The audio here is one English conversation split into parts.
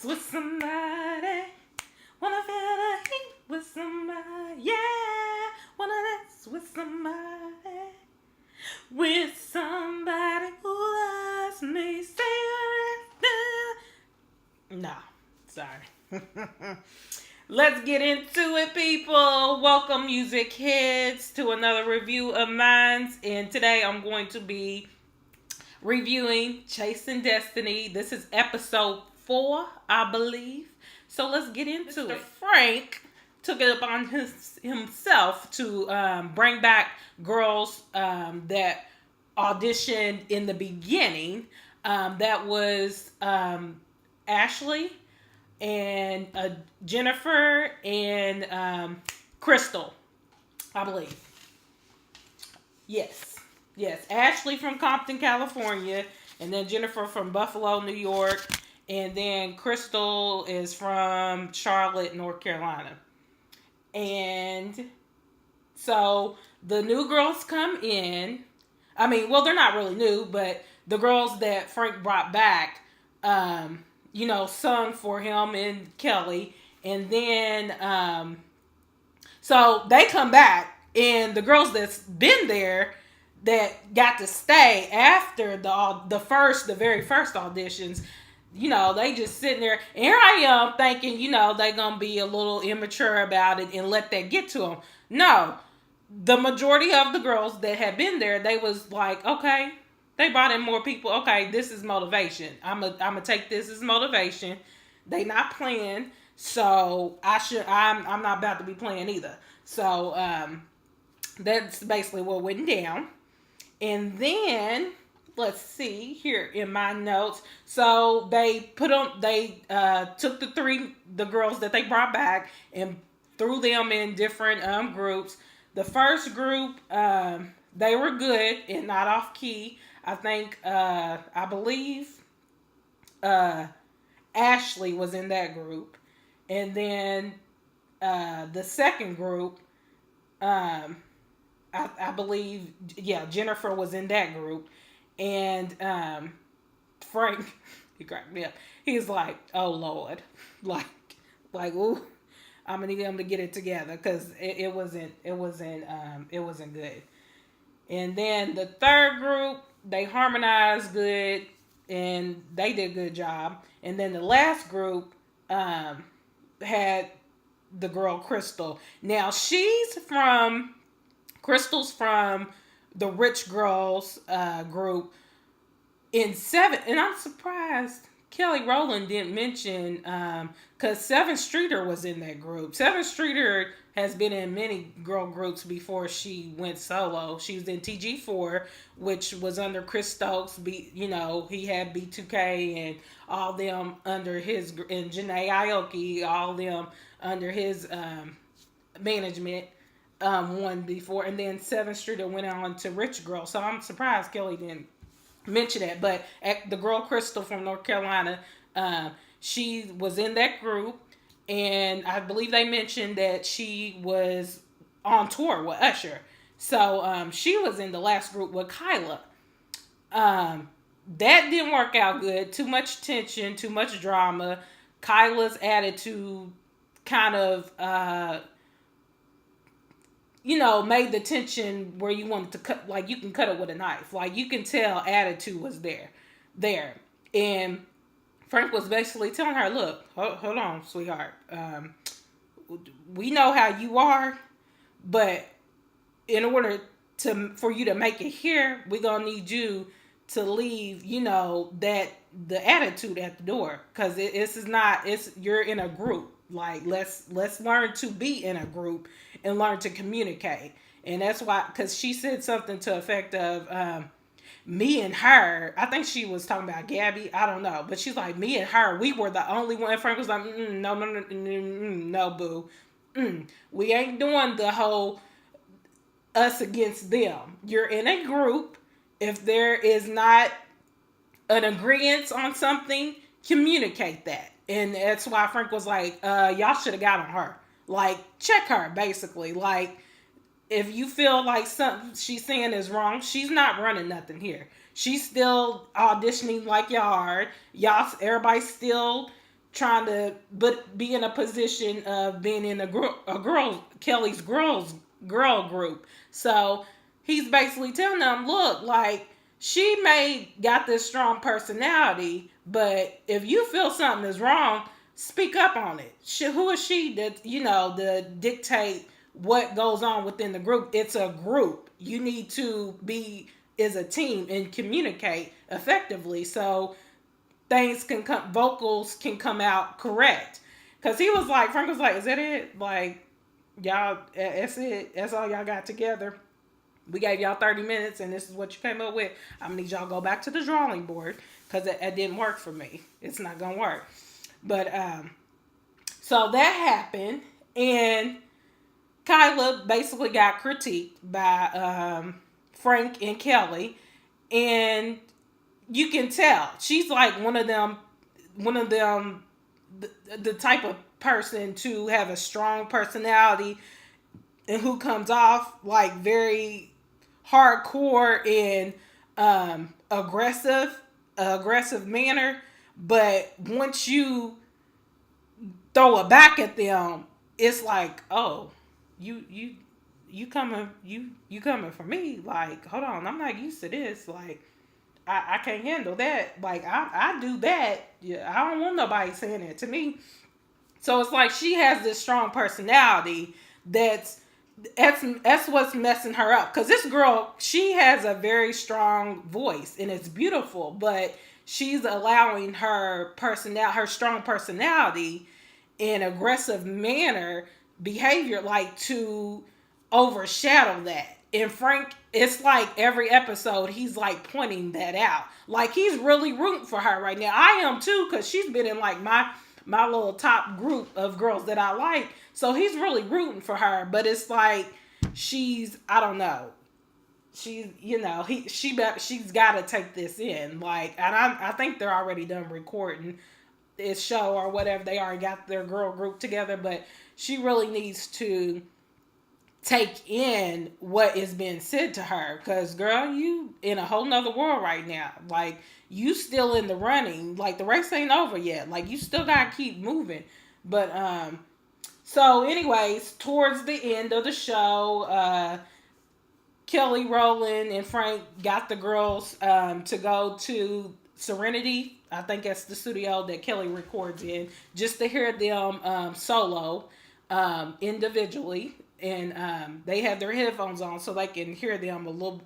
with somebody. Wanna feel the heat with somebody. Yeah. Wanna dance with somebody. With somebody who loves me. Say it. No. Sorry. Let's get into it, people. Welcome, music heads, to another review of mine. And today I'm going to be reviewing Chasing Destiny. This is episode 4, I believe. So let's get into it. Frank took it upon himself to bring back girls that auditioned in the beginning. That was Ashley and Jennifer and Crystal, I believe. Yes. Ashley from Compton, California, and then Jennifer from Buffalo, New York, and then Crystal is from Charlotte, North Carolina. And so the new girls come in. I mean, well, they're not really new, but the girls that Frank brought back, sung for him and Kelly. And then, so they come back, and the girls that's been there that got to stay after the very first auditions, they just sitting there. And here I am thinking, they gonna be a little immature about it and let that get to them. No, the majority of the girls that had been there, they was like, okay, they brought in more people. Okay, this is motivation. I'm gonna take this as motivation. They not playing, so I'm not about to be playing either. So that's basically what went down. And then let's see here in my notes. So they took the girls that they brought back and threw them in different groups. The first group, they were good and not off key. I think I believe Ashley was in that group, and then the second group, I believe, Jennifer was in that group. And Frank, he cracked me up. He's like, oh, Lord. Like, ooh, I'm going to need him to get it together, because it wasn't good. And then the third group, they harmonized good, and they did a good job. And then the last group had the girl Crystal. Now, Crystal's from the Rich Girls group in 7, and I'm surprised Kelly Rowland didn't mention, because 7 Streeter was in that group. 7 Streeter has been in many girl groups before she went solo. She was in TG4, which was under Chris Stokes. He had B2K and all them under his, and Janae Aoki, all them under his management. One before, and then 7th Street went on to Rich Girl. So I'm surprised Kelly didn't mention that. But the girl Crystal from North Carolina, she was in that group, and I believe they mentioned that she was on tour with Usher. So she was in the last group with Kyla. That didn't work out good. Too much tension, too much drama. Kyla's attitude kind of made the tension where you wanted to cut, like you can cut it with a knife. Like you can tell attitude was there. And Frank was basically telling her, look, hold on, sweetheart. We know how you are, but in order for you to make it here, we're going to need you to leave, that the attitude at the door. Cause you're in a group. Like, let's learn to be in a group and learn to communicate. And that's why, because she said something to the effect of, me and her, I think she was talking about Gabby, I don't know. But she's like, me and her, we were the only one. And Frank was like, no, boo. We ain't doing the whole us against them. You're in a group. If there is not an agreement on something, communicate that. And that's why Frank was like, y'all should have got on her. Like, check her, basically. Like, if you feel like something she's saying is wrong, she's not running nothing here. She's still auditioning like y'all are. Everybody's still trying to but be in a position of being in a girl Kelly's girl group. So he's basically telling them, look, like she may got this strong personality, but if you feel something is wrong, speak up on it. Who is she that to dictate what goes on within the group? It's a group. You need to be as a team and communicate effectively. So things can come, vocals can come out correct. Cause he was like, Frank was like, is that it? Like, y'all, that's it. That's all y'all got together. We gave y'all 30 minutes and this is what you came up with. I'm gonna need y'all to go back to the drawing board because it didn't work for me. It's not gonna work. But so that happened, and Kyla basically got critiqued by Frank and Kelly, and you can tell she's like one of them, the type of person to have a strong personality and who comes off like very hardcore and aggressive manner, but once you throw it back at them, it's like, oh, you coming for me? Like, hold on, I'm not used to this. Like, I can't handle that. Like, I do that. Yeah, I don't want nobody saying it to me. So it's like she has this strong personality that's what's messing her up. Because this girl, she has a very strong voice and it's beautiful, but she's allowing her strong personality and aggressive manner behavior like to overshadow that. And Frank, it's like every episode he's like pointing that out. Like he's really rooting for her right now. I am too, because she's been in like my little top group of girls that I like. So he's really rooting for her. But it's like I don't know. She's she's got to take this in. Like, and I think they're already done recording this show or whatever. They already got their girl group together, but she really needs to take in what is being said to her, because girl, you in a whole nother world right now. Like, you still in the running. Like, the race ain't over yet. Like, you still gotta keep moving. But so anyways, towards the end of the show, Kelly, Rowland, and Frank got the girls to go to Serenity. I think that's the studio that Kelly records in, just to hear them solo individually. And they have their headphones on so they can hear them a little,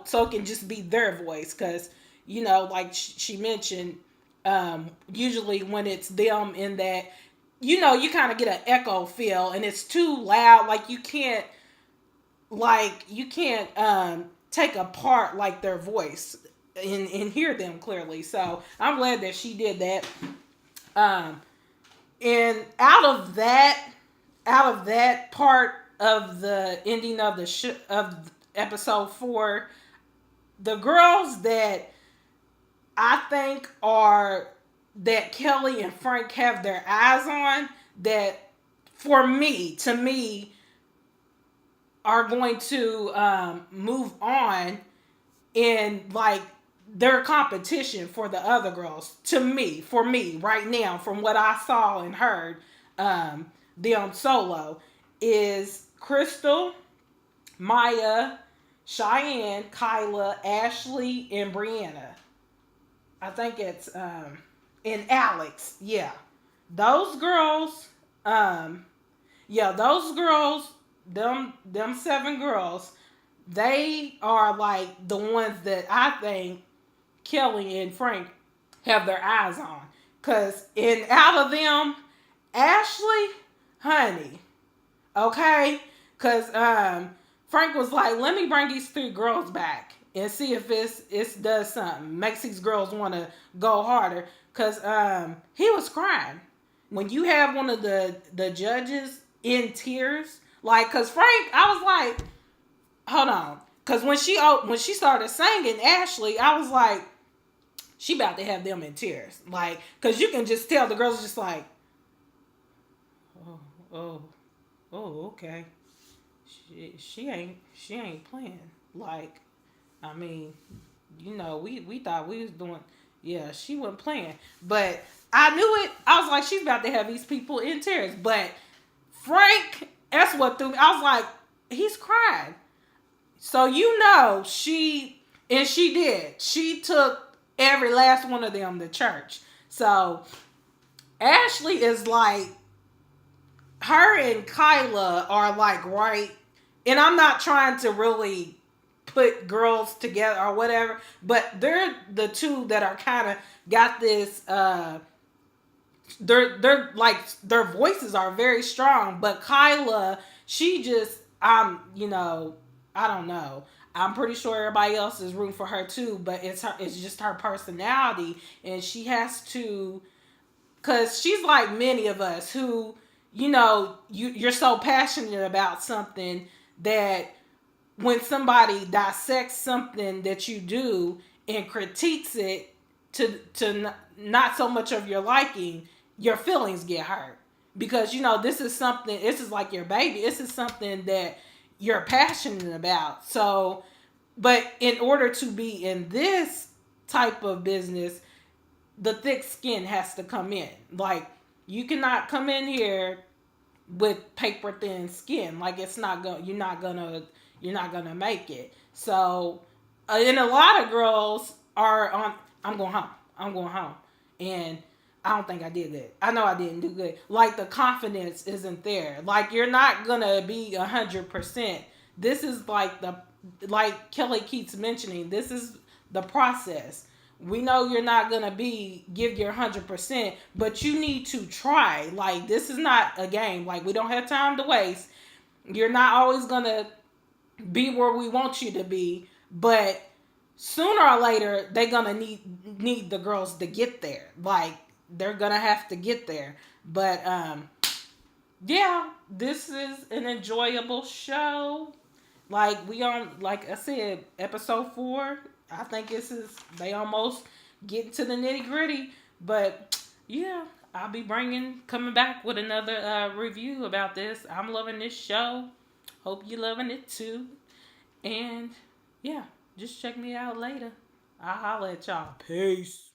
so it can just be their voice. Because, like she mentioned, usually when it's them in that, you kind of get an echo feel and it's too loud. Like, you can't take apart like their voice and hear them clearly. So I'm glad that she did that. And out of that part of the ending of of episode 4, the girls that I think that Kelly and Frank have their eyes on, that to me are going to move on in like their competition for the other girls, for me right now, from what I saw and heard, them solo, is Crystal, Maya, Cheyenne, Kyla, Ashley, and Brianna. I think it's and Alex. Yeah. Those girls, those girls, them 7 girls, they are like the ones that I think Kelly and Frank have their eyes on. Cause out of them, Ashley, honey, okay? Cause Frank was like, let me bring these 3 girls back and see if it does something. Makes these girls want to go harder. Cause he was crying. When you have one of the judges in tears, like, cause Frank, I was like, hold on. Cause when she started singing Ashley, I was like, she about to have them in tears. Like, cause you can just tell the girls just like, oh, okay. She ain't playing. Like, I mean, we thought we was doing, yeah, she wasn't playing. But I knew it. I was like, she's about to have these people in tears. But Frank, that's what threw me. I was like, he's crying. So she did. She took every last one of them to church. So Ashley is like, her and Kyla are like right, and I'm not trying to really put girls together or whatever, but they're the two that are kind of got this they're like their voices are very strong, but Kyla, she just I don't know. I'm pretty sure everybody else is rooting for her too, but it's just her personality, and she has to, cause she's like many of us who, you're so passionate about something that when somebody dissects something that you do and critiques it to not so much of your liking, your feelings get hurt, because this is like your baby. This is something that you're passionate about. So, but in order to be in this type of business, the thick skin has to come in. Like, you cannot come in here with paper thin skin. Like, it's not going. You're not gonna make it. So, and a lot of girls are on. I'm going home. I'm going home, and I don't think I did good. I know I didn't do good. Like, the confidence isn't there. Like, you're not gonna be 100%. This is like Kelly keeps mentioning. This is the process. We know you're not gonna give your 100%, but you need to try. Like, this is not a game. Like, we don't have time to waste. You're not always gonna be where we want you to be, but sooner or later they're gonna need the girls to get there. Like, they're gonna have to get there. But yeah, this is an enjoyable show. Like, we on, like I said, episode 4. I think they almost get to the nitty gritty. But yeah, I'll be coming back with another review about this. I'm loving this show. Hope you're loving it too. And yeah, just check me out later. I'll holler at y'all. Peace.